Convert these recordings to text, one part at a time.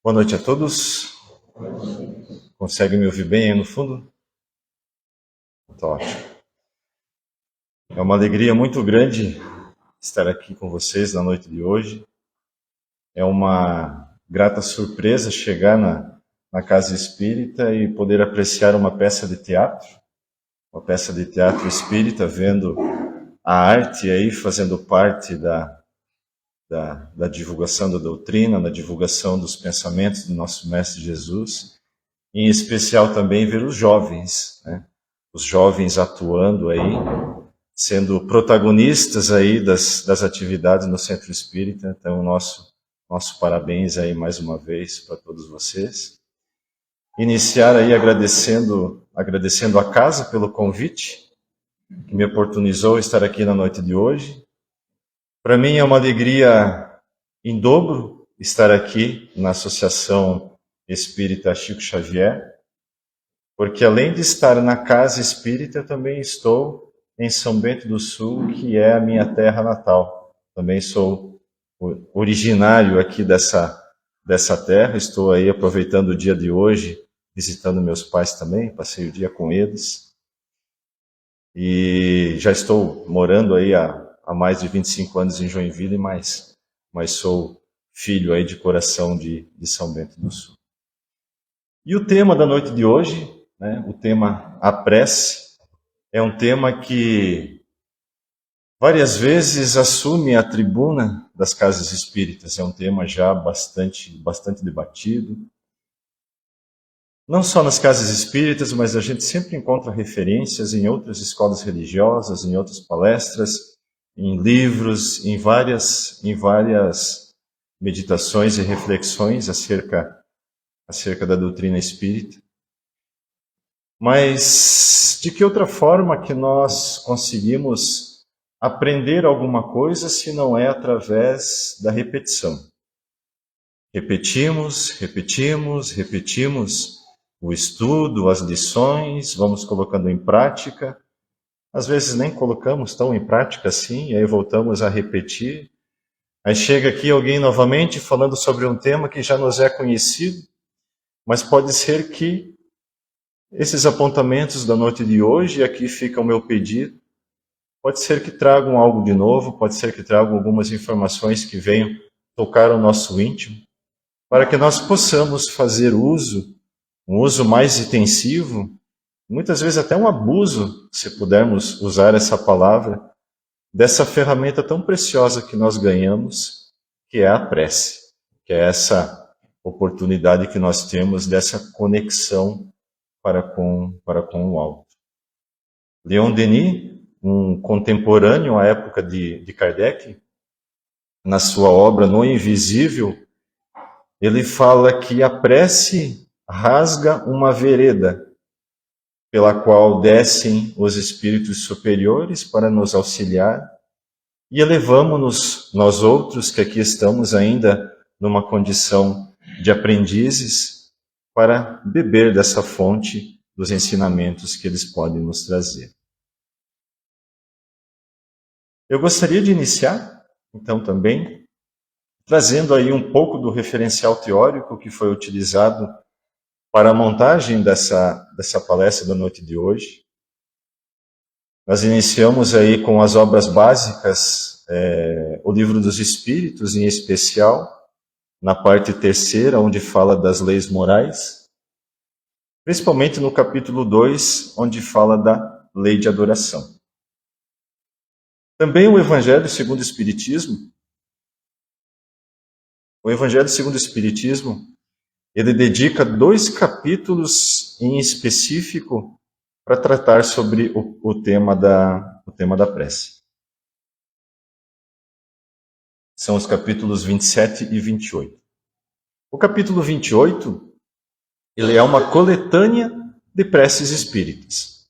Boa noite a todos. Consegue me ouvir bem aí no fundo? Tá ótimo. É uma alegria muito grande estar aqui com vocês na noite de hoje. É uma grata surpresa chegar na Casa Espírita e poder apreciar uma peça de teatro espírita, vendo a arte aí fazendo parte da divulgação da doutrina, da divulgação dos pensamentos do nosso Mestre Jesus. Em especial também ver os jovens, né? Os jovens atuando aí, sendo protagonistas aí das atividades no Centro Espírita. Então, nosso parabéns aí mais uma vez para todos vocês. Iniciar aí agradecendo a casa pelo convite, que me oportunizou estar aqui na noite de hoje. Para mim é uma alegria em dobro estar aqui na Associação Espírita Chico Xavier, porque além de estar na Casa Espírita, eu também estou em São Bento do Sul, que é a minha terra natal. Também sou originário aqui dessa terra, estou aí aproveitando o dia de hoje, visitando meus pais também, passei o dia com eles. E já estou morando aí há mais de 25 anos em Joinville, mas sou filho aí de coração de São Bento do Sul. E o tema da noite de hoje, né, o tema A Prece, é um tema que várias vezes assume a tribuna das casas espíritas. É um tema já bastante debatido. Não só nas casas espíritas, mas a gente sempre encontra referências em outras escolas religiosas, em outras palestras, em livros, em várias meditações e reflexões acerca da doutrina espírita. Mas de que outra forma que nós conseguimos aprender alguma coisa se não é através da repetição? Repetimos o estudo, as lições, vamos colocando em prática. Às vezes nem colocamos tão em prática assim, e aí voltamos a repetir. Aí chega aqui alguém novamente falando sobre um tema que já nos é conhecido, mas pode ser que esses apontamentos da noite de hoje, e aqui fica o meu pedido, pode ser que tragam algo de novo, pode ser que tragam algumas informações que venham tocar o nosso íntimo, para que nós possamos fazer um uso mais intensivo, muitas vezes até um abuso, se pudermos usar essa palavra, dessa ferramenta tão preciosa que nós ganhamos, que é a prece, que é essa oportunidade que nós temos dessa conexão para com o alto. Leon Denis, um contemporâneo à época de Kardec, na sua obra No Invisível, ele fala que a prece rasga uma vereda pela qual descem os espíritos superiores para nos auxiliar e elevamos-nos, nós outros que aqui estamos ainda numa condição de aprendizes, para beber dessa fonte dos ensinamentos que eles podem nos trazer. Eu gostaria de iniciar, então, também, trazendo aí um pouco do referencial teórico que foi utilizado para a montagem dessa palestra da noite de hoje. Nós iniciamos aí com as obras básicas, o Livro dos Espíritos, em especial, na parte terceira, onde fala das leis morais, principalmente no capítulo 2, onde fala da lei de adoração. Também o Evangelho segundo o Espiritismo. O Evangelho segundo o Espiritismo, ele dedica 2 capítulos em específico para tratar sobre o tema da prece. São os capítulos 27 e 28. O capítulo 28, ele é uma coletânea de preces espíritas.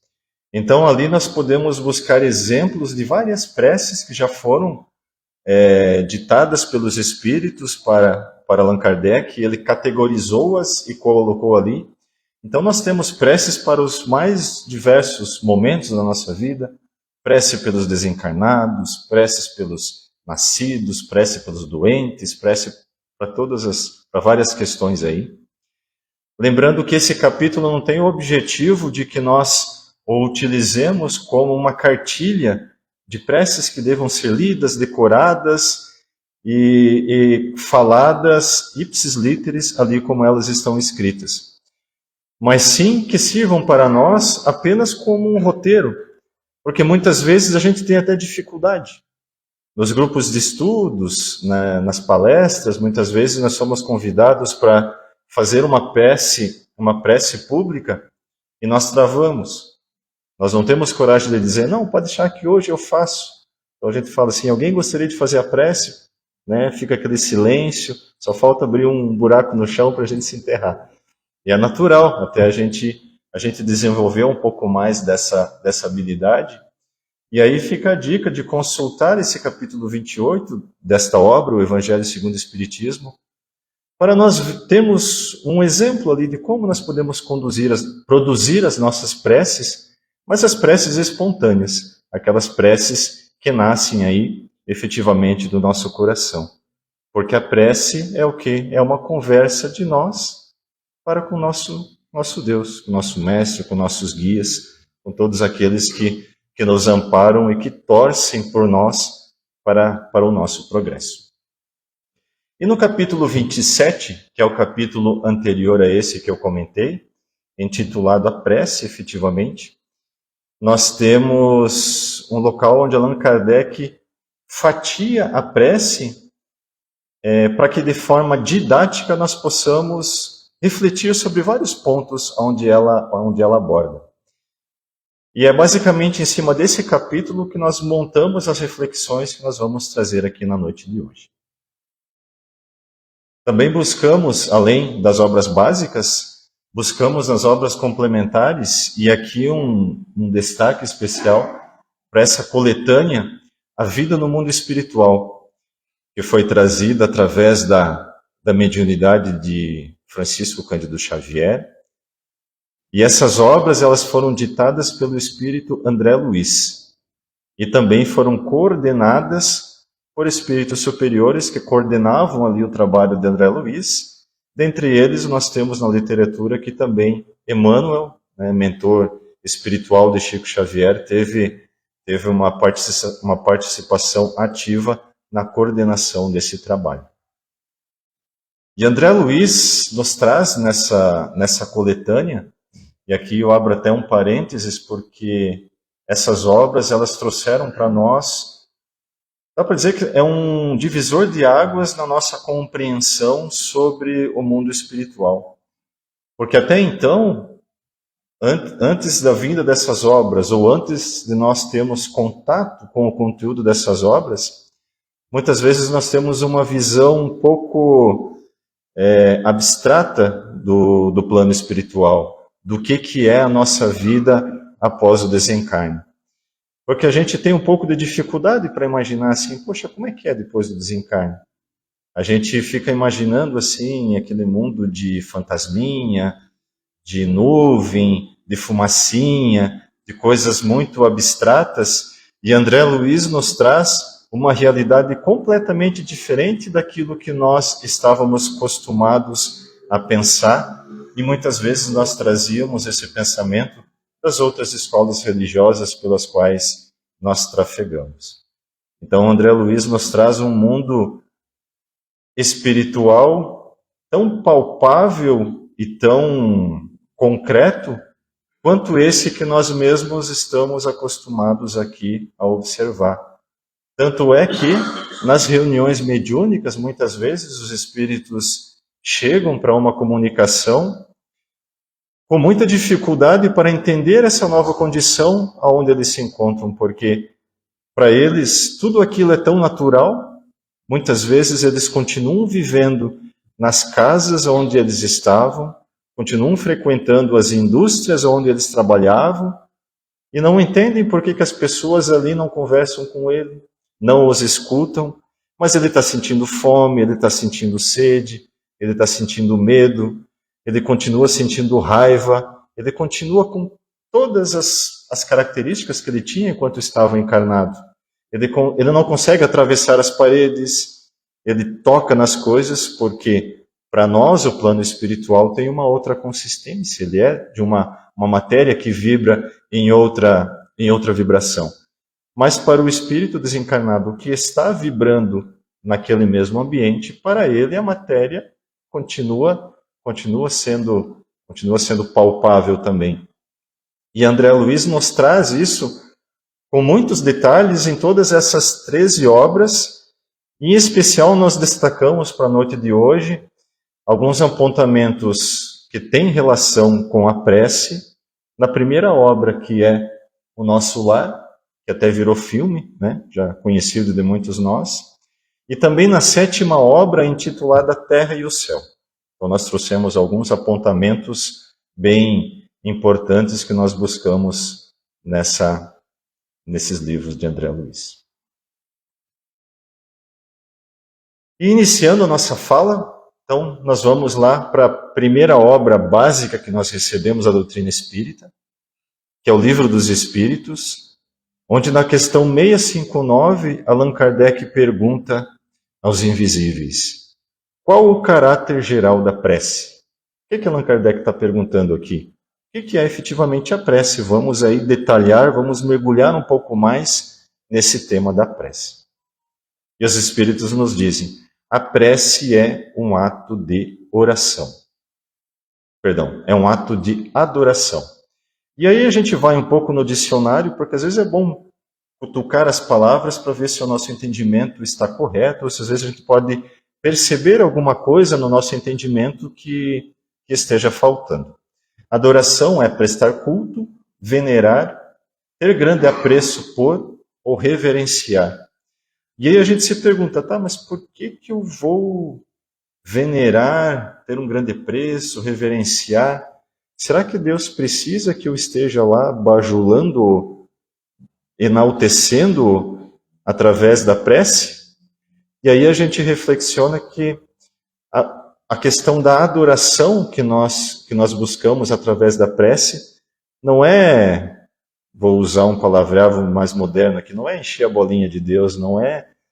Então, ali nós podemos buscar exemplos de várias preces que já foram ditadas pelos espíritos para Allan Kardec. Ele categorizou-as e colocou ali. Então, nós temos preces para os mais diversos momentos da nossa vida. Prece pelos desencarnados, preces pelos nascidos, prece pelos doentes, prece para várias questões aí. Lembrando que esse capítulo não tem o objetivo de que nós o utilizemos como uma cartilha de preces que devam ser lidas, decoradas e faladas ipsis literis ali como elas estão escritas. Mas sim que sirvam para nós apenas como um roteiro, porque muitas vezes a gente tem até dificuldade. Nos grupos de estudos, nas palestras, muitas vezes nós somos convidados para fazer uma prece pública, e nós travamos. Nós não temos coragem de dizer, não, pode deixar que hoje eu faço. Então a gente fala assim, alguém gostaria de fazer a prece? Fica aquele silêncio, só falta abrir um buraco no chão para a gente se enterrar. E é natural, até a gente desenvolver um pouco mais dessa habilidade. E aí fica a dica de consultar esse capítulo 28 desta obra, o Evangelho segundo o Espiritismo, para nós termos um exemplo ali de como nós podemos produzir as nossas preces, mas as preces espontâneas, aquelas preces que nascem aí efetivamente do nosso coração. Porque a prece é o quê? É uma conversa de nós para com o nosso Deus, com o nosso Mestre, com nossos guias, com todos aqueles que nos amparam e que torcem por nós para o nosso progresso. E no capítulo 27, que é o capítulo anterior a esse que eu comentei, intitulado A Prece, efetivamente, nós temos um local onde Allan Kardec fatia a prece para que de forma didática nós possamos refletir sobre vários pontos onde ela aborda. E é basicamente em cima desse capítulo que nós montamos as reflexões que nós vamos trazer aqui na noite de hoje. Também buscamos, além das obras básicas, buscamos nas obras complementares, e aqui um destaque especial para essa coletânea, A Vida no Mundo Espiritual, que foi trazida através da mediunidade de Francisco Cândido Xavier. E essas obras elas foram ditadas pelo espírito André Luiz, e também foram coordenadas por espíritos superiores que coordenavam ali o trabalho de André Luiz. Dentre eles, nós temos na literatura que também Emmanuel, mentor espiritual de Chico Xavier, teve uma participação ativa na coordenação desse trabalho. E André Luiz nos traz nessa coletânea, e aqui eu abro até um parênteses, porque essas obras elas trouxeram para nós, dá para dizer que é um divisor de águas na nossa compreensão sobre o mundo espiritual. Porque até então, antes da vinda dessas obras, ou antes de nós termos contato com o conteúdo dessas obras, muitas vezes nós temos uma visão um pouco abstrata do plano espiritual, do que é a nossa vida após o desencarne. Porque a gente tem um pouco de dificuldade para imaginar assim, poxa, como é que é depois do desencarne? A gente fica imaginando assim, aquele mundo de fantasminha, de nuvem, de fumacinha, de coisas muito abstratas, e André Luiz nos traz uma realidade completamente diferente daquilo que nós estávamos acostumados a pensar, e muitas vezes nós trazíamos esse pensamento das outras escolas religiosas pelas quais nós trafegamos. Então, André Luiz nos traz um mundo espiritual tão palpável e tão concreto quanto esse que nós mesmos estamos acostumados aqui a observar. Tanto é que, nas reuniões mediúnicas, muitas vezes os espíritos chegam para uma comunicação com muita dificuldade para entender essa nova condição aonde eles se encontram, porque para eles tudo aquilo é tão natural, muitas vezes eles continuam vivendo nas casas onde eles estavam, continuam frequentando as indústrias onde eles trabalhavam, e não entendem por que as pessoas ali não conversam com ele, não os escutam, mas ele está sentindo fome, ele está sentindo sede, ele está sentindo medo, ele continua sentindo raiva, ele continua com todas as características que ele tinha enquanto estava encarnado. Ele não consegue atravessar as paredes, ele toca nas coisas, porque para nós o plano espiritual tem uma outra consistência, ele é de uma matéria que vibra em outra vibração. Mas para o espírito desencarnado que está vibrando naquele mesmo ambiente, para ele a matéria continua sendo palpável também. E André Luiz nos traz isso com muitos detalhes em todas essas 13 obras. Em especial, nós destacamos para a noite de hoje alguns apontamentos que têm relação com a prece. Na primeira obra, que é O Nosso Lar, que até virou filme, né? Já conhecido de muitos nós. E também na sétima obra, intitulada Terra e o Céu. Então, nós trouxemos alguns apontamentos bem importantes que nós buscamos nesses livros de André Luiz. E iniciando a nossa fala, então nós vamos lá para a primeira obra básica que nós recebemos da doutrina espírita, que é o Livro dos Espíritos, onde na questão 659, Allan Kardec pergunta aos invisíveis: qual o caráter geral da prece? O que Allan Kardec está perguntando aqui? O que é efetivamente a prece? Vamos aí detalhar, vamos mergulhar um pouco mais nesse tema da prece. E os Espíritos nos dizem: a prece é um ato de oração. Perdão, é um ato de adoração. E aí a gente vai um pouco no dicionário, porque às vezes é bom cutucar as palavras para ver se o nosso entendimento está correto, ou se às vezes a gente pode perceber alguma coisa no nosso entendimento que esteja faltando. Adoração é prestar culto, venerar, ter grande apreço por ou reverenciar. E aí a gente se pergunta, tá, mas por que eu vou venerar, ter um grande apreço, reverenciar? Será que Deus precisa que eu esteja lá bajulando, enaltecendo através da prece? E aí a gente reflexiona que a questão da adoração que nós buscamos através da prece não é, vou usar um palavreado mais moderno aqui, não é encher a bolinha de Deus,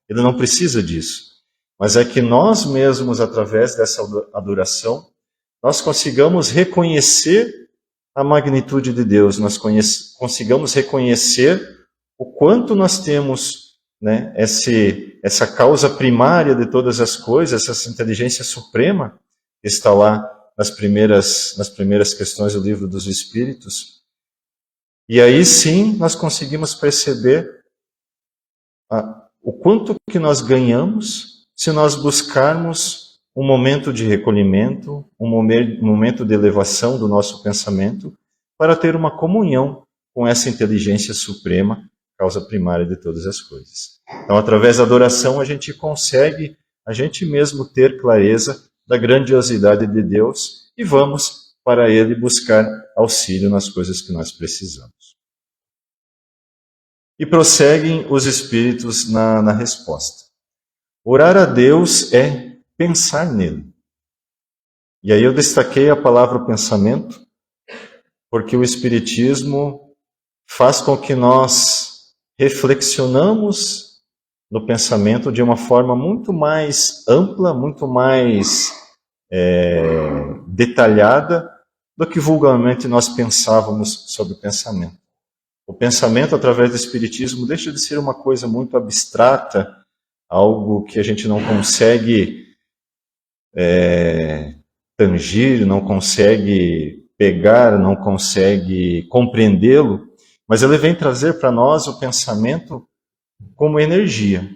ele não precisa disso. Mas é que nós mesmos, através dessa adoração, nós consigamos reconhecer a magnitude de Deus, nós consigamos reconhecer o quanto nós temos, né, essa causa primária de todas as coisas, essa inteligência suprema que está lá nas primeiras questões do Livro dos Espíritos. E aí sim nós conseguimos perceber o quanto que nós ganhamos se nós buscarmos um momento de recolhimento, um momento de elevação do nosso pensamento, para ter uma comunhão com essa inteligência suprema, causa primária de todas as coisas. Então, através da adoração, a gente consegue, a gente mesmo, ter clareza da grandiosidade de Deus e vamos para Ele buscar auxílio nas coisas que nós precisamos. E prosseguem os Espíritos na resposta. Orar a Deus é pensar nele. E aí eu destaquei a palavra pensamento, porque o Espiritismo faz com que nós reflexionamos no pensamento de uma forma muito mais ampla, muito mais detalhada do que vulgarmente nós pensávamos sobre o pensamento. O pensamento, através do Espiritismo, deixa de ser uma coisa muito abstrata, algo que a gente não consegue tangir, não consegue pegar, não consegue compreendê-lo, mas ele vem trazer para nós o pensamento como energia,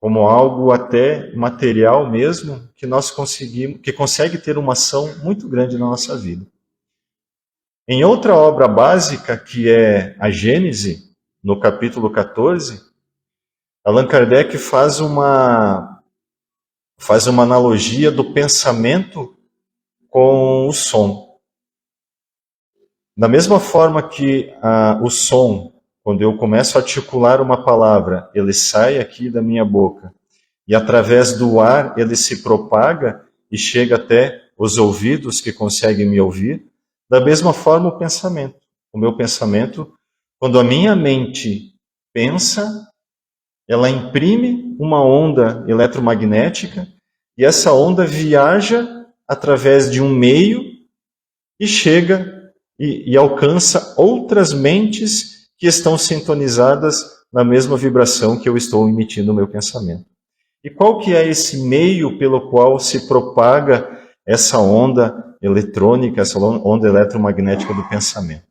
como algo até material mesmo, que consegue ter uma ação muito grande na nossa vida. Em outra obra básica, que é a Gênese, no capítulo 14, Allan Kardec faz uma analogia do pensamento com o som. Da mesma forma que o som, quando eu começo a articular uma palavra, ele sai aqui da minha boca, e através do ar ele se propaga e chega até os ouvidos que conseguem me ouvir, da mesma forma o pensamento. O meu pensamento, quando a minha mente pensa, ela imprime emite uma onda eletromagnética e essa onda viaja através de um meio e chega e alcança outras mentes que estão sintonizadas na mesma vibração que eu estou emitindo o meu pensamento. E qual que é esse meio pelo qual se propaga essa onda eletrônica, essa onda eletromagnética do pensamento?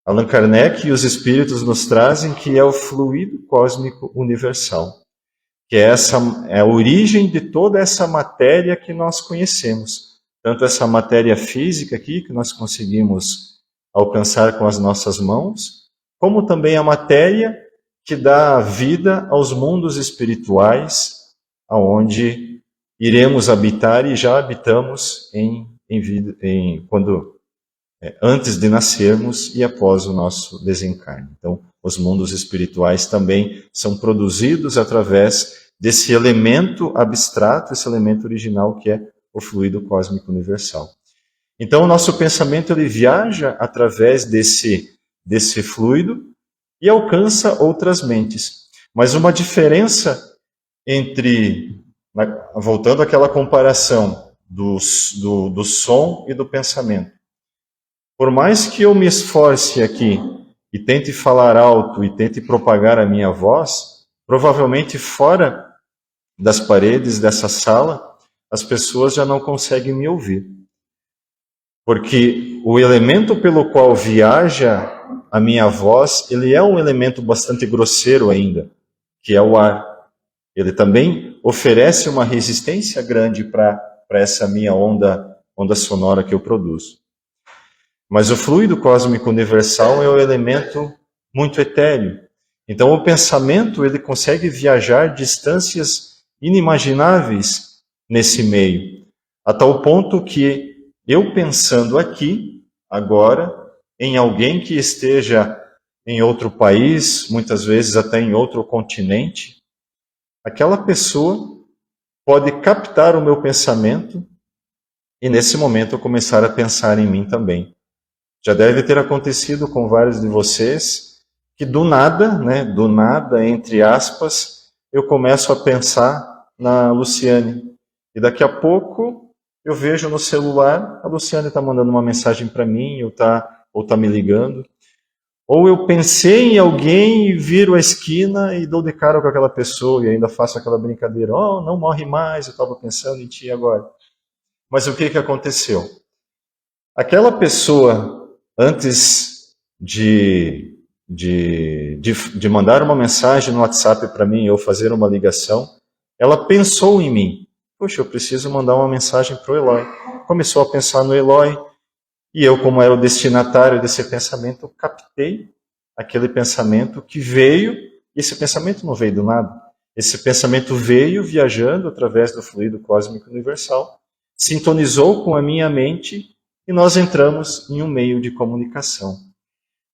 Allan Kardec e os Espíritos nos trazem que é o fluido cósmico universal, que é a origem de toda essa matéria que nós conhecemos. Tanto essa matéria física aqui, que nós conseguimos alcançar com as nossas mãos, como também a matéria que dá vida aos mundos espirituais, aonde iremos habitar e já habitamos antes de nascermos e após o nosso desencarne. Então, os mundos espirituais também são produzidos através desse elemento abstrato, esse elemento original que é o fluido cósmico universal. Então, o nosso pensamento ele viaja através desse fluido e alcança outras mentes. Mas uma diferença voltando àquela comparação do som e do pensamento. Por mais que eu me esforce aqui e tente falar alto e tente propagar a minha voz, provavelmente fora das paredes dessa sala, as pessoas já não conseguem me ouvir. Porque o elemento pelo qual viaja a minha voz, ele é um elemento bastante grosseiro ainda, que é o ar. Ele também oferece uma resistência grande para essa minha onda sonora que eu produzo. Mas o fluido cósmico universal é um elemento muito etéreo. Então o pensamento ele consegue viajar distâncias inimagináveis nesse meio, a tal ponto que eu pensando aqui, agora, em alguém que esteja em outro país, muitas vezes até em outro continente, aquela pessoa pode captar o meu pensamento e nesse momento eu começar a pensar em mim também. Já deve ter acontecido com vários de vocês que do nada, entre aspas, eu começo a pensar na Luciane. E daqui a pouco eu vejo no celular, a Luciane está mandando uma mensagem para mim, ou tá me ligando. Ou eu pensei em alguém e viro a esquina e dou de cara com aquela pessoa e ainda faço aquela brincadeira. Oh, não morre mais, eu estava pensando em ti agora. Mas o que aconteceu? Aquela pessoa, antes de mandar uma mensagem no WhatsApp para mim ou fazer uma ligação, ela pensou em mim. Poxa, eu preciso mandar uma mensagem para o Eloy. Começou a pensar no Eloy e eu, como era o destinatário desse pensamento, captei aquele pensamento que veio, e esse pensamento não veio do nada. Esse pensamento veio viajando através do fluido cósmico universal, sintonizou com a minha mente e nós entramos em um meio de comunicação.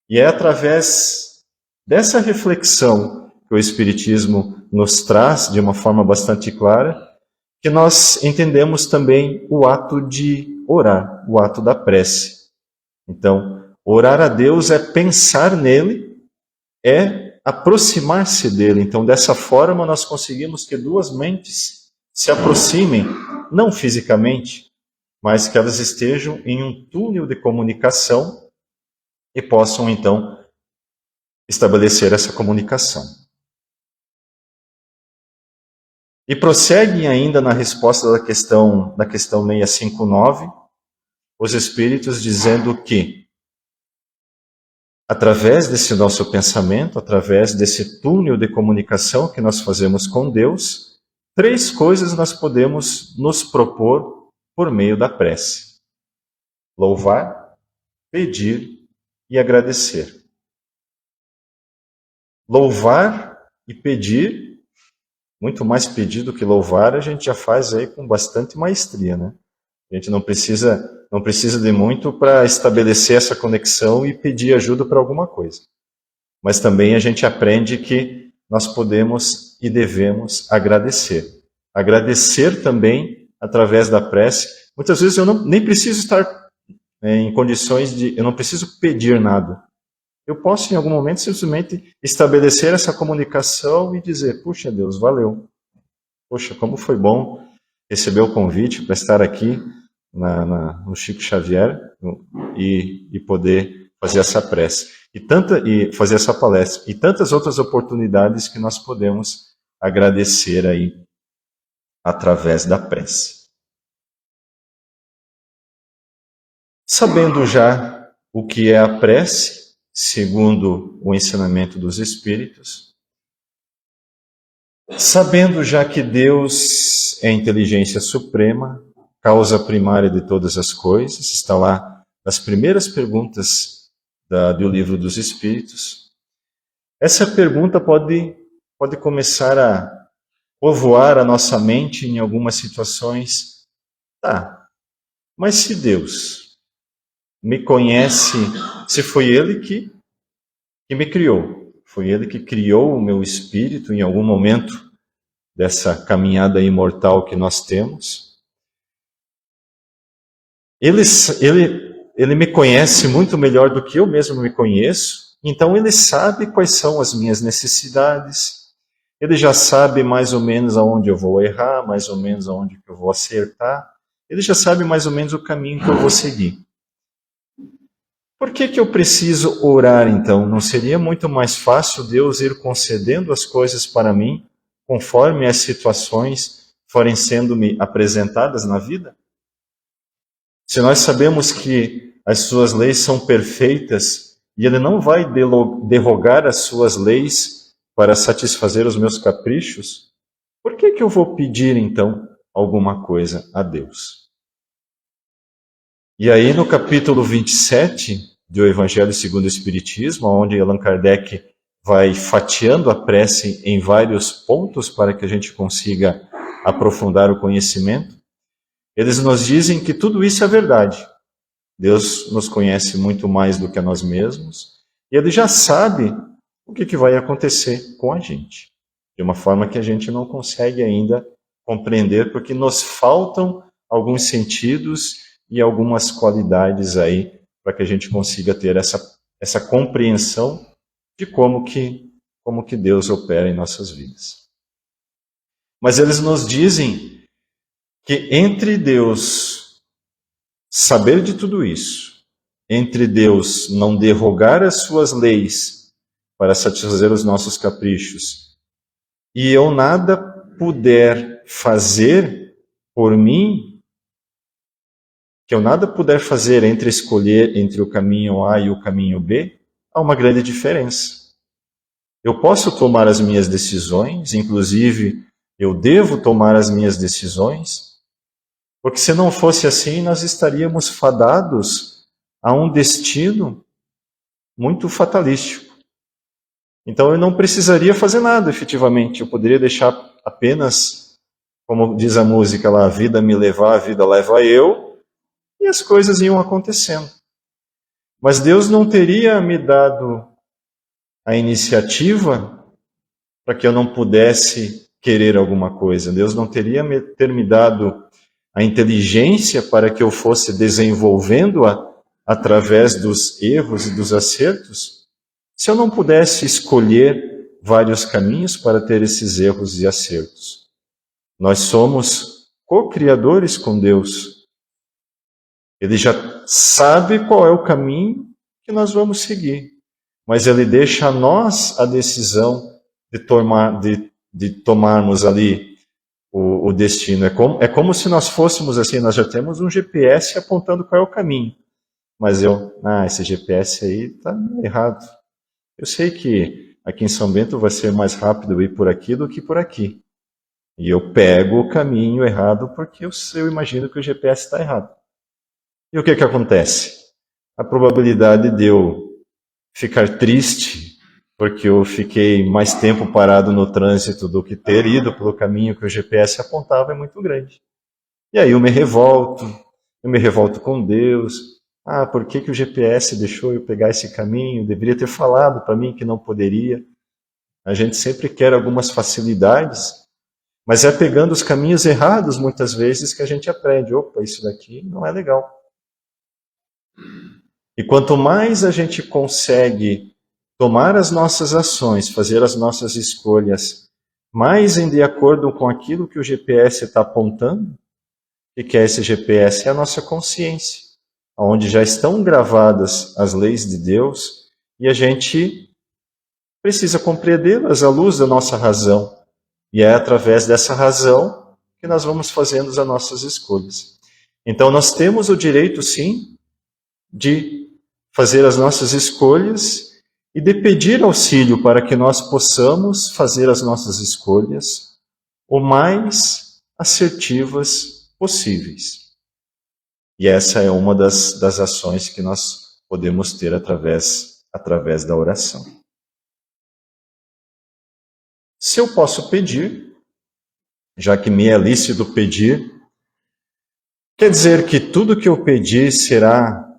E é através dessa reflexão que o Espiritismo nos traz de uma forma bastante clara, que nós entendemos também o ato de orar, o ato da prece. Então, orar a Deus é pensar nele, é aproximar-se dele. Então, dessa forma, nós conseguimos que duas mentes se aproximem, não fisicamente, mas que elas estejam em um túnel de comunicação e possam, então, estabelecer essa comunicação. E prosseguem ainda na resposta da questão 659, os Espíritos dizendo que, através desse nosso pensamento, através desse túnel de comunicação que nós fazemos com Deus, 3 coisas nós podemos nos propor por meio da prece: louvar, pedir e agradecer. Louvar e pedir, muito mais pedir do que louvar, a gente já faz aí com bastante maestria, né? A gente não precisa de muito para estabelecer essa conexão e pedir ajuda para alguma coisa. Mas também a gente aprende que nós podemos e devemos agradecer. Agradecer também através da prece. Muitas vezes eu nem preciso estar em condições eu não preciso pedir nada. Eu posso, em algum momento, simplesmente estabelecer essa comunicação e dizer, puxa Deus, valeu. Poxa, como foi bom receber o convite para estar aqui no Chico Xavier e poder fazer essa prece. E fazer essa palestra. E tantas outras oportunidades que nós podemos agradecer aí através da prece. Sabendo já o que é a prece, segundo o ensinamento dos Espíritos, sabendo já que Deus é a inteligência suprema, causa primária de todas as coisas, está lá nas primeiras perguntas do Livro dos Espíritos, essa pergunta pode começar a povoar a nossa mente em algumas situações. Tá, mas se Deus me conhece, se foi Ele que me criou, foi Ele que criou o meu espírito em algum momento dessa caminhada imortal que nós temos, Ele me conhece muito melhor do que eu mesmo me conheço, então Ele sabe quais são as minhas necessidades, Ele já sabe mais ou menos aonde eu vou errar, mais ou menos aonde eu vou acertar, Ele já sabe mais ou menos o caminho que eu vou seguir. Por que eu preciso orar, então? Não seria muito mais fácil Deus ir concedendo as coisas para mim, conforme as situações forem sendo-me apresentadas na vida? Se nós sabemos que as suas leis são perfeitas e Ele não vai derrogar as suas leis para satisfazer os meus caprichos, por que eu vou pedir, então, alguma coisa a Deus? E aí, no capítulo 27 do Evangelho segundo o Espiritismo, onde Allan Kardec vai fatiando a prece em vários pontos para que a gente consiga aprofundar o conhecimento, eles nos dizem que tudo isso é verdade. Deus nos conhece muito mais do que a nós mesmos e Ele já sabe o que vai acontecer com a gente, de uma forma que a gente não consegue ainda compreender, porque nos faltam alguns sentidos e algumas qualidades aí para que a gente consiga ter essa compreensão de como que Deus opera em nossas vidas. Mas eles nos dizem que entre Deus saber de tudo isso, entre Deus não derrogar as suas leis para satisfazer os nossos caprichos, e eu nada puder fazer por mim, que eu nada puder fazer entre escolher entre o caminho A e o caminho B, há uma grande diferença. Eu posso tomar as minhas decisões, inclusive eu devo tomar as minhas decisões, porque se não fosse assim, nós estaríamos fadados a um destino muito fatalístico. Então eu não precisaria fazer nada, efetivamente. Eu poderia deixar apenas, como diz a música lá, a vida me levar, a vida leva eu, e as coisas iam acontecendo. Mas Deus não teria me dado a iniciativa para que eu não pudesse querer alguma coisa. Deus não teria ter me dado a inteligência para que eu fosse desenvolvendo-a através dos erros e dos acertos, se eu não pudesse escolher vários caminhos para ter esses erros e acertos. Nós somos co-criadores com Deus. Ele já sabe qual é o caminho que nós vamos seguir, mas Ele deixa a nós a decisão de tomarmos ali o destino. É como se nós fôssemos assim, nós já temos um GPS apontando qual é o caminho. Mas esse GPS aí está errado. Eu sei que aqui em São Bento vai ser mais rápido ir por aqui do que por aqui. E eu pego o caminho errado porque eu imagino que o GPS está errado. E o que acontece? A probabilidade de eu ficar triste porque eu fiquei mais tempo parado no trânsito do que ter ido pelo caminho que o GPS apontava é muito grande. E aí eu me revolto com Deus. Por que o GPS deixou eu pegar esse caminho? Deveria ter falado para mim que não poderia. A gente sempre quer algumas facilidades, mas é pegando os caminhos errados, muitas vezes, que a gente aprende. Opa, isso daqui não é legal. E quanto mais a gente consegue tomar as nossas ações, fazer as nossas escolhas mais de acordo com aquilo que o GPS está apontando. O que é esse GPS? É a nossa consciência, onde já estão gravadas as leis de Deus e a gente precisa compreendê-las à luz da nossa razão. E é através dessa razão que nós vamos fazendo as nossas escolhas. Então nós temos o direito, sim, de fazer as nossas escolhas e de pedir auxílio para que nós possamos fazer as nossas escolhas o mais assertivas possíveis. E essa é uma das ações que nós podemos ter através da oração. Se eu posso pedir, já que me é lícito pedir, quer dizer que tudo que eu pedir será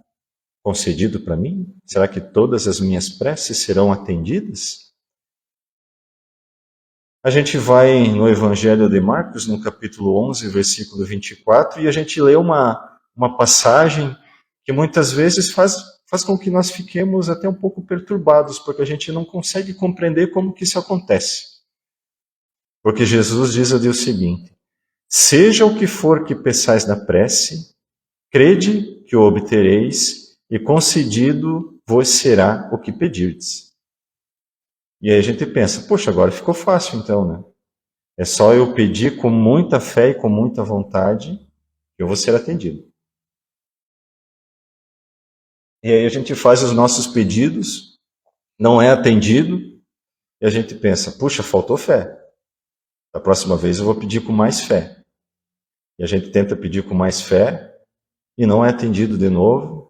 concedido para mim? Será que todas as minhas preces serão atendidas? A gente vai no Evangelho de Marcos, no capítulo 11, versículo 24, e a gente lê uma passagem que muitas vezes faz com que nós fiquemos até um pouco perturbados, porque a gente não consegue compreender como que isso acontece. Porque Jesus diz ali o seguinte: seja o que for que peçais na prece, crede que o obtereis, e concedido vos será o que pedirdes. E aí a gente pensa, poxa, agora ficou fácil então, né? É só eu pedir com muita fé e com muita vontade que eu vou ser atendido. E aí a gente faz os nossos pedidos, não é atendido, e a gente pensa, puxa, faltou fé. Da próxima vez eu vou pedir com mais fé. E a gente tenta pedir com mais fé, e não é atendido de novo,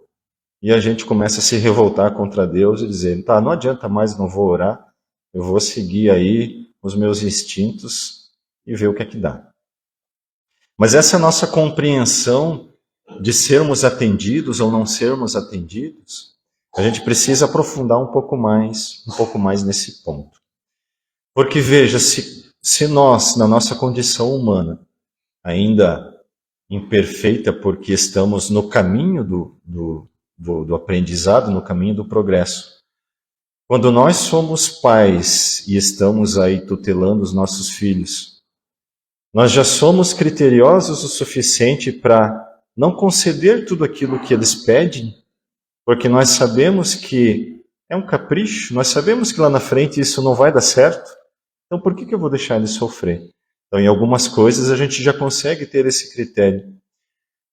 e a gente começa a se revoltar contra Deus e dizer, tá, não adianta mais, não vou orar, eu vou seguir aí os meus instintos e ver o que é que dá. Mas essa nossa compreensão de sermos atendidos ou não sermos atendidos, a gente precisa aprofundar um pouco mais nesse ponto. Porque veja, se nós, na nossa condição humana, ainda imperfeita porque estamos no caminho do aprendizado, no caminho do progresso, quando nós somos pais e estamos aí tutelando os nossos filhos, nós já somos criteriosos o suficiente para não conceder tudo aquilo que eles pedem, porque nós sabemos que é um capricho, nós sabemos que lá na frente isso não vai dar certo, então por que eu vou deixar eles sofrer? Então em algumas coisas a gente já consegue ter esse critério.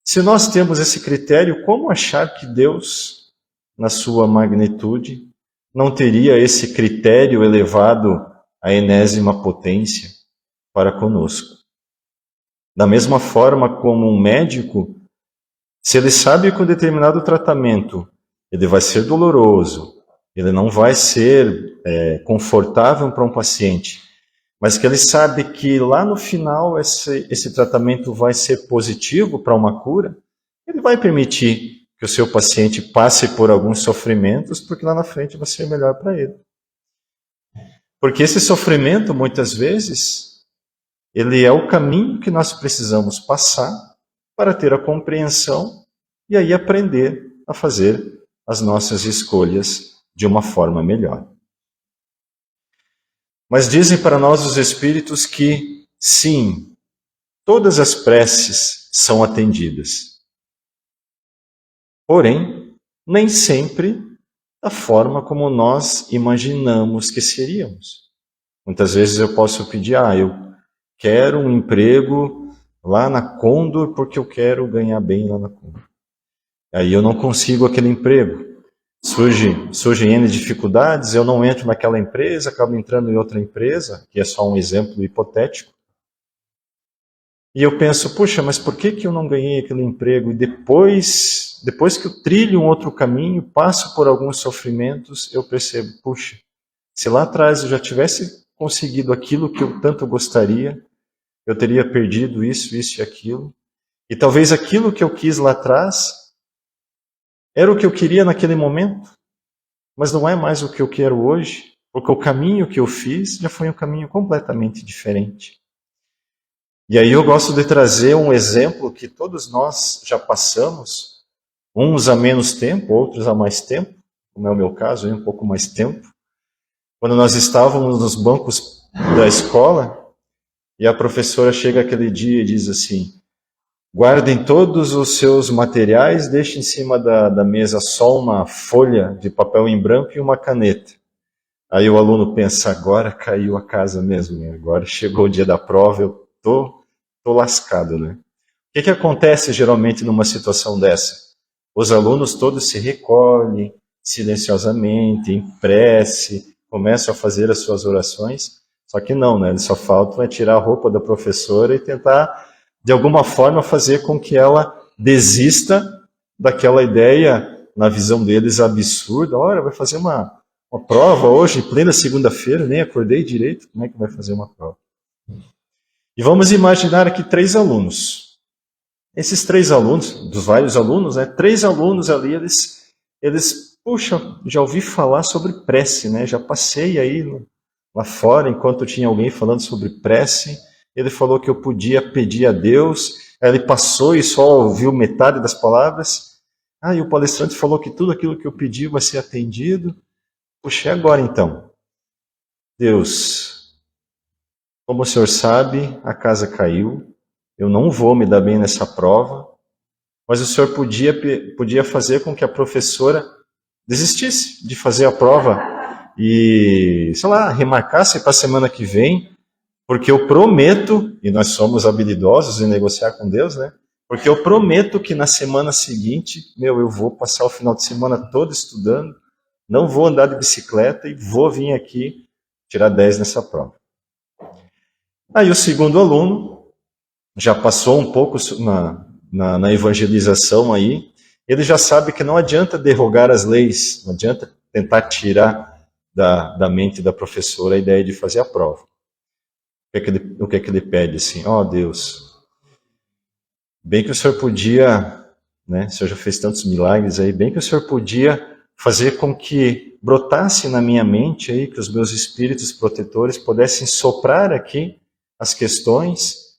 Se nós temos esse critério, como achar que Deus, na sua magnitude, não teria esse critério elevado à enésima potência para conosco? Da mesma forma como um médico, se ele sabe que um determinado tratamento ele vai ser doloroso, ele não vai ser confortável para um paciente, mas que ele sabe que lá no final esse tratamento vai ser positivo para uma cura, ele vai permitir que o seu paciente passe por alguns sofrimentos, porque lá na frente vai ser melhor para ele. Porque esse sofrimento, muitas vezes, ele é o caminho que nós precisamos passar para ter a compreensão e aí aprender a fazer as nossas escolhas de uma forma melhor. Mas dizem para nós os Espíritos que, sim, todas as preces são atendidas. Porém, nem sempre da forma como nós imaginamos que seríamos. Muitas vezes eu posso pedir, eu quero um emprego lá na Condor porque eu quero ganhar bem lá na Condor. Aí eu não consigo aquele emprego. Surgem N dificuldades, eu não entro naquela empresa, acabo entrando em outra empresa, que é só um exemplo hipotético. E eu penso, puxa, mas por que eu não ganhei aquele emprego? E depois que eu trilho um outro caminho, passo por alguns sofrimentos, eu percebo, puxa, se lá atrás eu já tivesse conseguido aquilo que eu tanto gostaria, eu teria perdido isso e aquilo. E talvez aquilo que eu quis lá atrás era o que eu queria naquele momento, mas não é mais o que eu quero hoje, porque o caminho que eu fiz já foi um caminho completamente diferente. E aí eu gosto de trazer um exemplo que todos nós já passamos, uns há menos tempo, outros há mais tempo, como é o meu caso, um pouco mais tempo. quando nós estávamos nos bancos da escola, e a professora chega aquele dia e diz assim: guardem todos os seus materiais, deixem em cima da mesa só uma folha de papel em branco e uma caneta. Aí o aluno pensa: agora caiu a casa mesmo, né? Agora chegou o dia da prova, eu tô lascado, né? O que acontece geralmente numa situação dessa? Os alunos todos se recolhem silenciosamente, em prece, começam a fazer as suas orações, só que não, né? Eles só faltam tirar a roupa da professora e tentar, de alguma forma, fazer com que ela desista daquela ideia, na visão deles, absurda. Olha, vai fazer uma prova hoje, em plena segunda-feira, nem acordei direito, como é que vai fazer uma prova? E vamos imaginar aqui 3 alunos. Esses 3 alunos, dos vários alunos, 3 alunos ali, eles, puxa, já ouvi falar sobre prece, né? Já passei aí lá fora, enquanto tinha alguém falando sobre prece, ele falou que eu podia pedir a Deus, aí ele passou e só ouviu metade das palavras. E o palestrante falou que tudo aquilo que eu pedi vai ser atendido. Puxa, e agora então? Deus, como o Senhor sabe, a casa caiu, eu não vou me dar bem nessa prova, mas o Senhor podia fazer com que a professora desistisse de fazer a prova e, sei lá, remarcasse para a semana que vem, porque eu prometo, e nós somos habilidosos em negociar com Deus, né? Porque eu prometo que na semana seguinte, eu vou passar o final de semana todo estudando, não vou andar de bicicleta e vou vir aqui tirar 10 nessa prova. Aí o segundo aluno já passou um pouco na evangelização aí, ele já sabe que não adianta derrogar as leis, não adianta tentar tirar da mente da professora a ideia de fazer a prova. O que é que ele pede assim? Deus, bem que o Senhor podia, né, o Senhor já fez tantos milagres aí, bem que o Senhor podia fazer com que brotasse na minha mente aí, que os meus espíritos protetores pudessem soprar aqui as questões,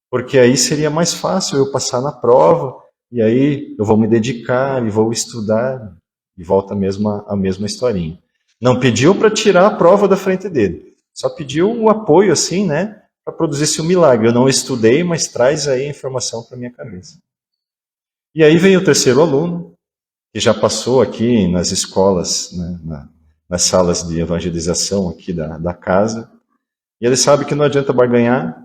porque aí seria mais fácil eu passar na prova, e aí eu vou me dedicar e vou estudar, e volta a mesma historinha. Não pediu para tirar a prova da frente dele, só pediu o apoio assim, né, para produzir esse milagre. Eu não estudei, mas traz aí a informação para minha cabeça. E aí vem o terceiro aluno, que já passou aqui nas escolas, né, nas salas de evangelização aqui da casa, e ele sabe que não adianta barganhar,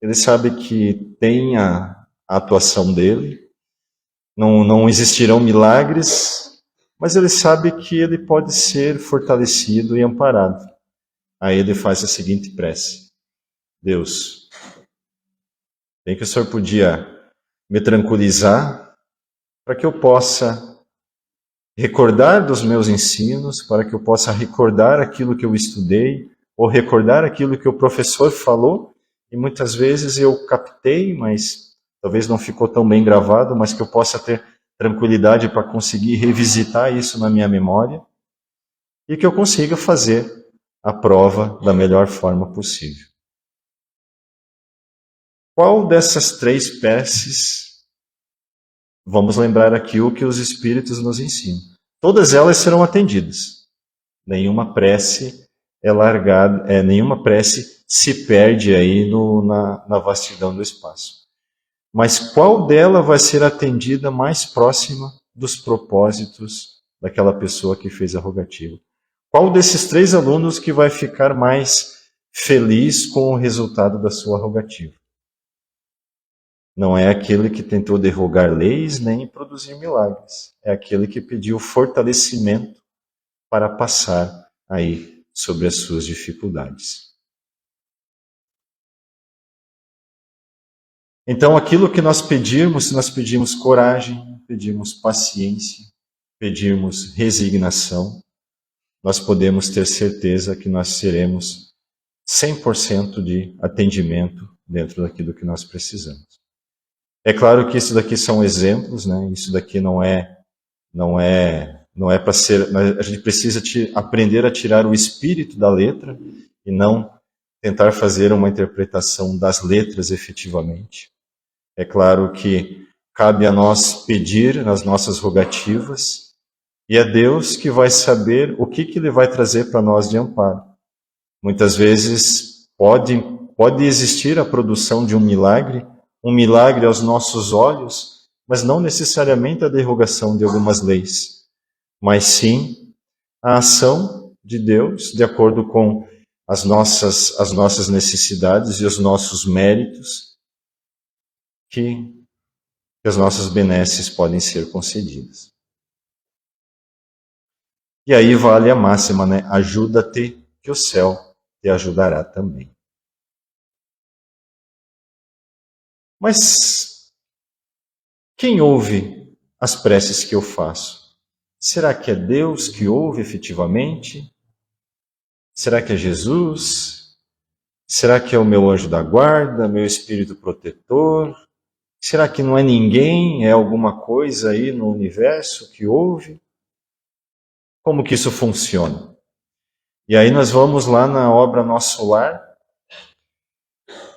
ele sabe que tem a atuação dele, não existirão milagres, mas ele sabe que ele pode ser fortalecido e amparado. Aí ele faz a seguinte prece: Deus, bem que o Senhor podia me tranquilizar para que eu possa recordar dos meus ensinos, para que eu possa recordar aquilo que eu estudei, ou recordar aquilo que o professor falou, e muitas vezes eu captei, mas talvez não ficou tão bem gravado, mas que eu possa ter tranquilidade para conseguir revisitar isso na minha memória, e que eu consiga fazer a prova da melhor forma possível. Qual dessas 3 preces, vamos lembrar aqui o que os Espíritos nos ensinam? Todas elas serão atendidas. Nenhuma prece é largada, nenhuma prece se perde aí na vastidão do espaço. Mas qual dela vai ser atendida mais próxima dos propósitos daquela pessoa que fez a rogativa? Qual desses 3 alunos que vai ficar mais feliz com o resultado da sua rogativa? Não é aquele que tentou derrogar leis nem produzir milagres. É aquele que pediu fortalecimento para passar aí sobre as suas dificuldades. Então, aquilo que nós pedirmos, se nós pedirmos coragem, pedirmos paciência, pedirmos resignação, nós podemos ter certeza que nós seremos 100% de atendimento dentro daquilo que nós precisamos. É claro que isso daqui são exemplos, né? Isso daqui não é para ser. A gente precisa aprender a tirar o espírito da letra e não tentar fazer uma interpretação das letras efetivamente. É claro que cabe a nós pedir nas nossas rogativas E é Deus que vai saber o que Ele vai trazer para nós de amparo. Muitas vezes pode existir a produção de um milagre aos nossos olhos, mas não necessariamente a derrogação de algumas leis, mas sim a ação de Deus de acordo com as nossas necessidades e os nossos méritos, que as nossas benesses podem ser concedidas. E aí vale a máxima, né? Ajuda-te, que o céu te ajudará também. Mas quem ouve as preces que eu faço? Será que é Deus que ouve efetivamente? Será que é Jesus? Será que é o meu anjo da guarda, meu espírito protetor? Será que não é ninguém, é alguma coisa aí no universo que ouve? Como que isso funciona? E aí nós vamos lá na obra Nosso Lar.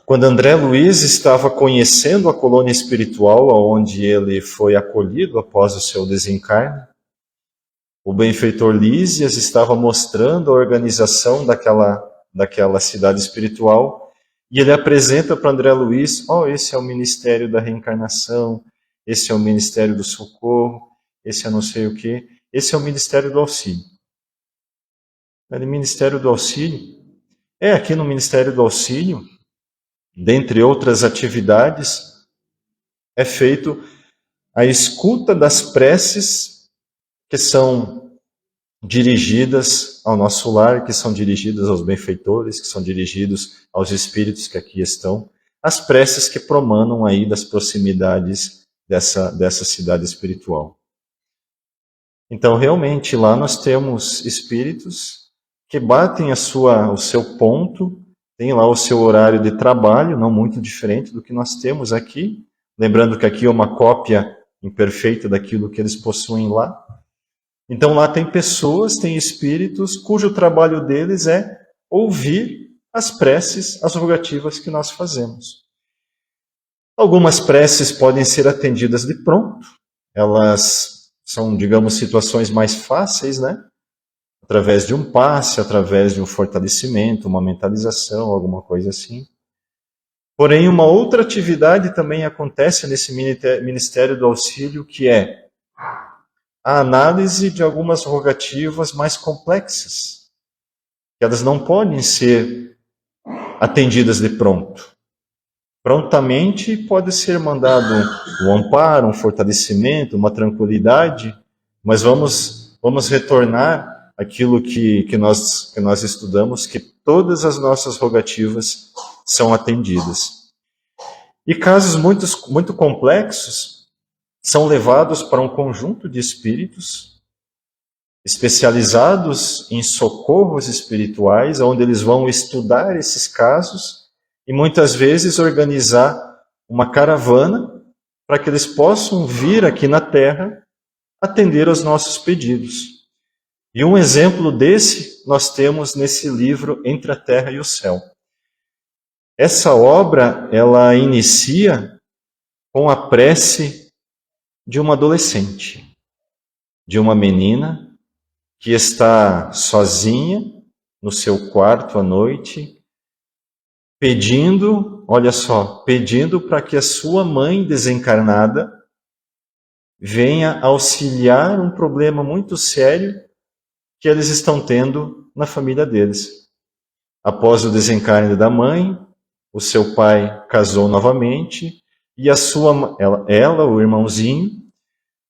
Quando André Luiz estava conhecendo a colônia espiritual onde ele foi acolhido após o seu desencarne, o benfeitor Lísias estava mostrando a organização daquela cidade espiritual e ele apresenta para André Luiz, esse é o Ministério da Reencarnação, esse é o Ministério do Socorro, esse é não sei o quê, esse é o Ministério do Auxílio. O Ministério do Auxílio, aqui no Ministério do Auxílio, dentre outras atividades, é feito a escuta das preces que são dirigidas ao nosso lar, que são dirigidas aos benfeitores, que são dirigidos aos espíritos que aqui estão, as preces que promanam aí das proximidades dessa cidade espiritual. Então, realmente, lá nós temos espíritos que batem o seu ponto, tem lá o seu horário de trabalho, não muito diferente do que nós temos aqui, lembrando que aqui é uma cópia imperfeita daquilo que eles possuem lá. Então lá tem pessoas, tem espíritos, cujo trabalho deles é ouvir as preces, as rogativas que nós fazemos. Algumas preces podem ser atendidas de pronto, elas são, digamos, situações mais fáceis, né? Através de um passe, através de um fortalecimento, uma mentalização, alguma coisa assim. Porém, uma outra atividade também acontece nesse Ministério do Auxílio, que é a análise de algumas rogativas mais complexas, que elas não podem ser atendidas de pronto. Prontamente pode ser mandado um amparo, um fortalecimento, uma tranquilidade, mas vamos retornar aquilo que nós estudamos, que todas as nossas rogativas são atendidas. E casos muito complexos são levados para um conjunto de espíritos especializados em socorros espirituais, onde eles vão estudar esses casos e muitas vezes organizar uma caravana para que eles possam vir aqui na Terra atender aos nossos pedidos. E um exemplo desse nós temos nesse livro Entre a Terra e o Céu. Essa obra, ela inicia com a prece de uma adolescente, de uma menina que está sozinha no seu quarto à noite, pedindo para que a sua mãe desencarnada venha auxiliar um problema muito sério que eles estão tendo na família deles. Após o desencarne da mãe, o seu pai casou novamente e ela, o irmãozinho,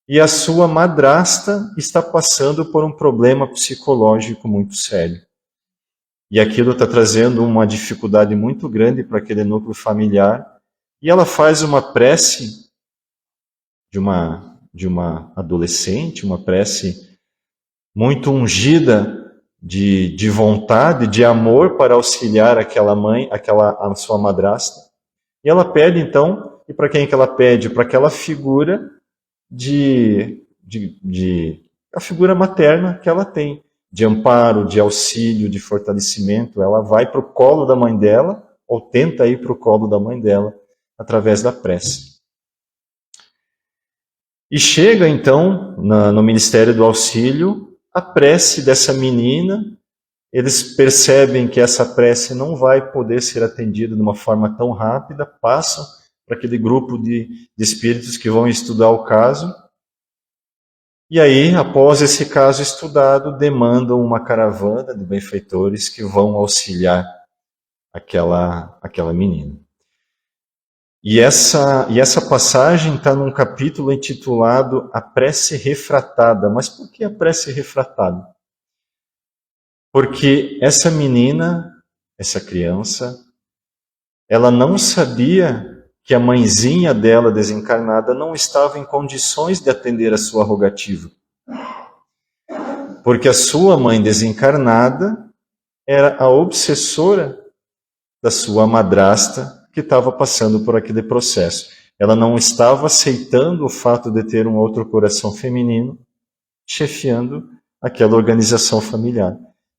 e a sua madrasta está passando por um problema psicológico muito sério. E aquilo está trazendo uma dificuldade muito grande para aquele núcleo familiar. E ela faz uma prece de uma adolescente, uma prece muito ungida de vontade, de amor para auxiliar aquela mãe, a sua madrasta. E ela pede então, e para quem que ela pede? Para aquela figura a figura materna que ela tem, de amparo, de auxílio, de fortalecimento. Ela vai para o colo da mãe dela, ou tenta ir para o colo da mãe dela, através da prece. E chega então no Ministério do Auxílio a prece dessa menina. Eles percebem que essa prece não vai poder ser atendida de uma forma tão rápida, passam para aquele grupo de espíritos que vão estudar o caso. E aí, após esse caso estudado, demandam uma caravana de benfeitores que vão auxiliar aquela menina. E essa passagem está num capítulo intitulado A Prece Refratada. Mas por que a prece refratada? Porque essa menina, essa criança, ela não sabia que a mãezinha dela desencarnada não estava em condições de atender a sua rogativa. Porque a sua mãe desencarnada era a obsessora da sua madrasta que estava passando por aquele processo. Ela não estava aceitando o fato de ter um outro coração feminino chefiando aquela organização familiar.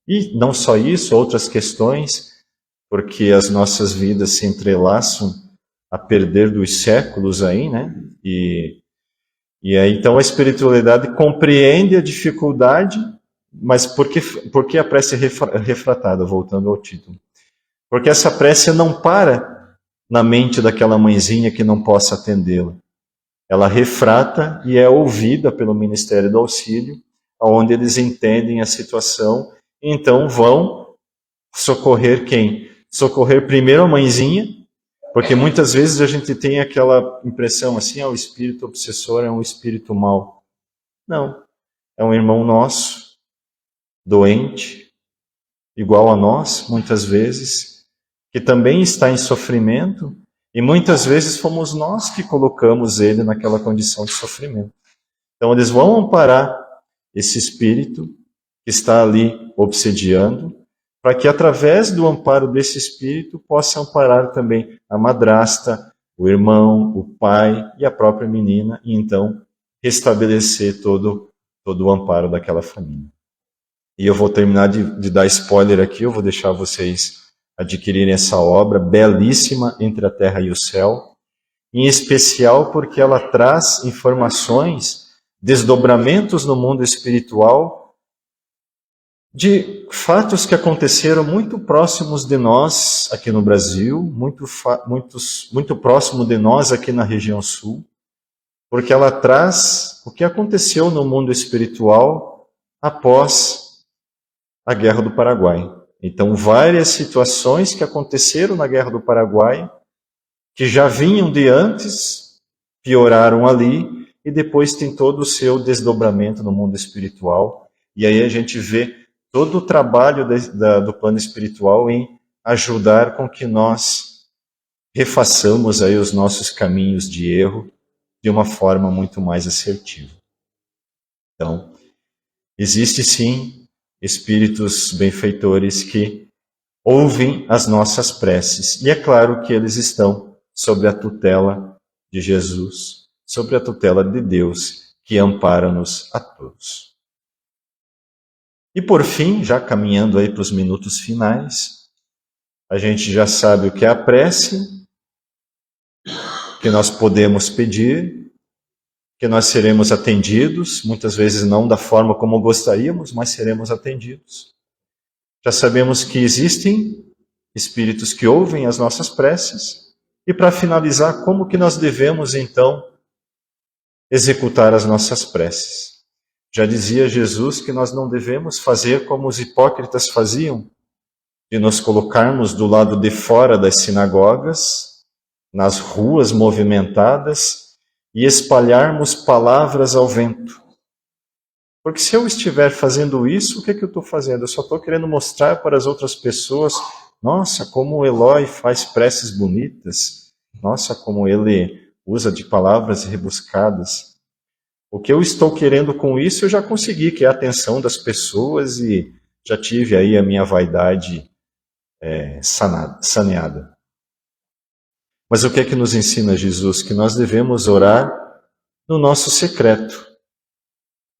E não só isso, outras questões, porque as nossas vidas se entrelaçam a perder dos séculos aí, né? E aí, então, a espiritualidade compreende a dificuldade, mas por que a prece refratada, voltando ao título? Porque essa prece não para na mente daquela mãezinha que não possa atendê-la. Ela refrata e é ouvida pelo Ministério do Auxílio, onde eles entendem a situação, e então vão socorrer quem? Socorrer primeiro a mãezinha, porque muitas vezes a gente tem aquela impressão assim, o espírito obsessor é um espírito mau. Não, é um irmão nosso, doente, igual a nós, muitas vezes, que também está em sofrimento, e muitas vezes fomos nós que colocamos ele naquela condição de sofrimento. Então eles vão amparar esse espírito que está ali obsediando, para que através do amparo desse espírito possa amparar também a madrasta, o irmão, o pai e a própria menina, e então restabelecer todo o amparo daquela família. E eu vou terminar de dar spoiler aqui, eu vou deixar vocês adquirirem essa obra belíssima, Entre a Terra e o Céu, em especial porque ela traz informações, desdobramentos no mundo espiritual, de fatos que aconteceram muito próximos de nós aqui no Brasil, muito próximo de nós aqui na região sul, porque ela traz o que aconteceu no mundo espiritual após a Guerra do Paraguai. Então, várias situações que aconteceram na Guerra do Paraguai, que já vinham de antes, pioraram ali, e depois tem todo o seu desdobramento no mundo espiritual. E aí a gente vê todo o trabalho do plano espiritual em ajudar com que nós refaçamos aí os nossos caminhos de erro de uma forma muito mais assertiva. Então, existe sim espíritos benfeitores que ouvem as nossas preces. E é claro que eles estão sob a tutela de Jesus, sob a tutela de Deus, que ampara-nos a todos. E por fim, já caminhando aí para os minutos finais, a gente já sabe o que é a prece, que nós podemos pedir, que nós seremos atendidos, muitas vezes não da forma como gostaríamos, mas seremos atendidos. Já sabemos que existem espíritos que ouvem as nossas preces, e para finalizar, como que nós devemos então executar as nossas preces? Já dizia Jesus que nós não devemos fazer como os hipócritas faziam, de nos colocarmos do lado de fora das sinagogas, nas ruas movimentadas, e espalharmos palavras ao vento. Porque se eu estiver fazendo isso, o que eu estou fazendo? Eu só estou querendo mostrar para as outras pessoas, nossa, como o Eloy faz preces bonitas, nossa, como ele usa de palavras rebuscadas. O que eu estou querendo com isso, eu já consegui, que é a atenção das pessoas, e já tive aí a minha vaidade saneada. Mas o que é que nos ensina Jesus? Que nós devemos orar no nosso secreto.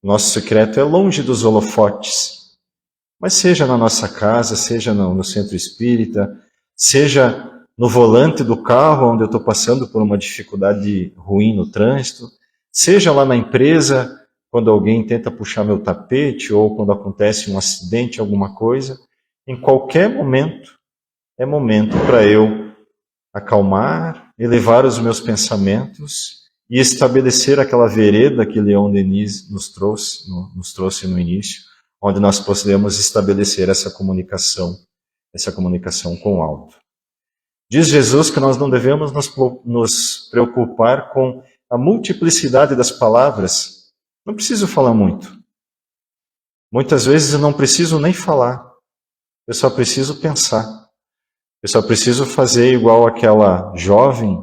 Nosso secreto é longe dos holofotes, mas seja na nossa casa, seja no centro espírita, seja no volante do carro onde eu estou passando por uma dificuldade ruim no trânsito, Seja lá na empresa, quando alguém tenta puxar meu tapete, ou quando acontece um acidente, alguma coisa, em qualquer momento, é momento para eu acalmar, elevar os meus pensamentos e estabelecer aquela vereda que Leon Denis nos trouxe no início, onde nós podemos estabelecer essa comunicação com o alto. Diz Jesus que nós não devemos nos preocupar com a multiplicidade das palavras. Não preciso falar muito. Muitas vezes eu não preciso nem falar. Eu só preciso pensar. Eu só preciso fazer igual aquela jovem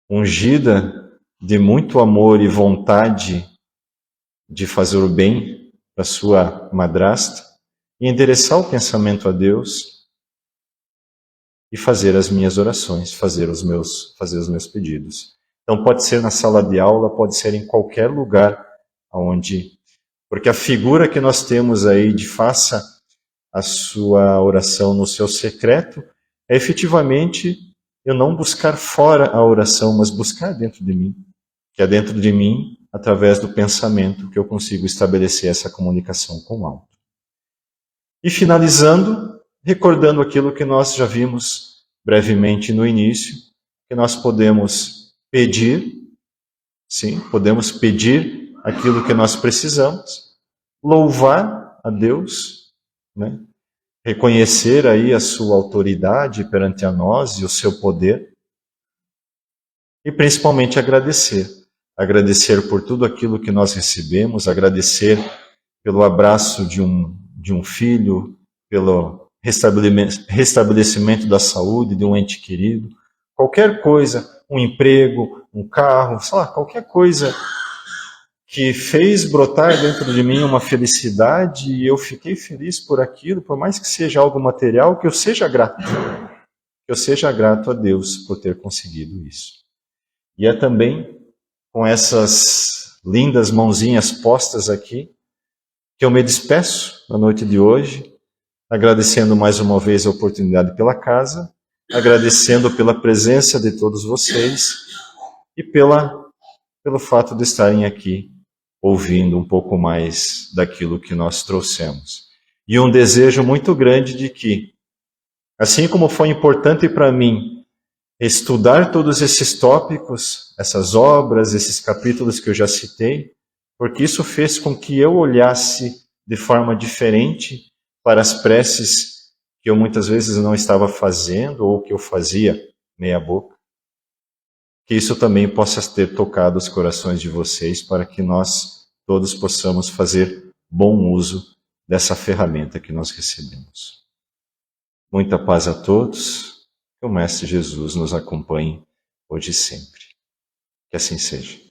ungida de muito amor e vontade de fazer o bem para sua madrasta e endereçar o pensamento a Deus e fazer as minhas orações, fazer os meus pedidos. Então pode ser na sala de aula, pode ser em qualquer lugar onde, porque a figura que nós temos aí de faça a sua oração no seu secreto é efetivamente eu não buscar fora a oração, mas buscar dentro de mim, que é dentro de mim, através do pensamento, que eu consigo estabelecer essa comunicação com o alto. E finalizando, recordando aquilo que nós já vimos brevemente no início, que nós podemos pedir, sim, podemos pedir aquilo que nós precisamos, louvar a Deus, né? Reconhecer aí a sua autoridade perante a nós e o seu poder, e principalmente agradecer. Agradecer por tudo aquilo que nós recebemos, agradecer pelo abraço de um filho, pelo restabelecimento da saúde de um ente querido, qualquer coisa, um emprego, um carro, sei lá, qualquer coisa que fez brotar dentro de mim uma felicidade e eu fiquei feliz por aquilo, por mais que seja algo material, que eu seja grato. Que eu seja grato a Deus por ter conseguido isso. E é também com essas lindas mãozinhas postas aqui que eu me despeço na noite de hoje, agradecendo mais uma vez a oportunidade pela casa, agradecendo pela presença de todos vocês e pelo fato de estarem aqui ouvindo um pouco mais daquilo que nós trouxemos. E um desejo muito grande de que, assim como foi importante para mim estudar todos esses tópicos, essas obras, esses capítulos que eu já citei, porque isso fez com que eu olhasse de forma diferente para as preces que eu muitas vezes não estava fazendo ou que eu fazia meia boca. Que isso também possa ter tocado os corações de vocês para que nós todos possamos fazer bom uso dessa ferramenta que nós recebemos. Muita paz a todos, que o Mestre Jesus nos acompanhe hoje e sempre. Que assim seja.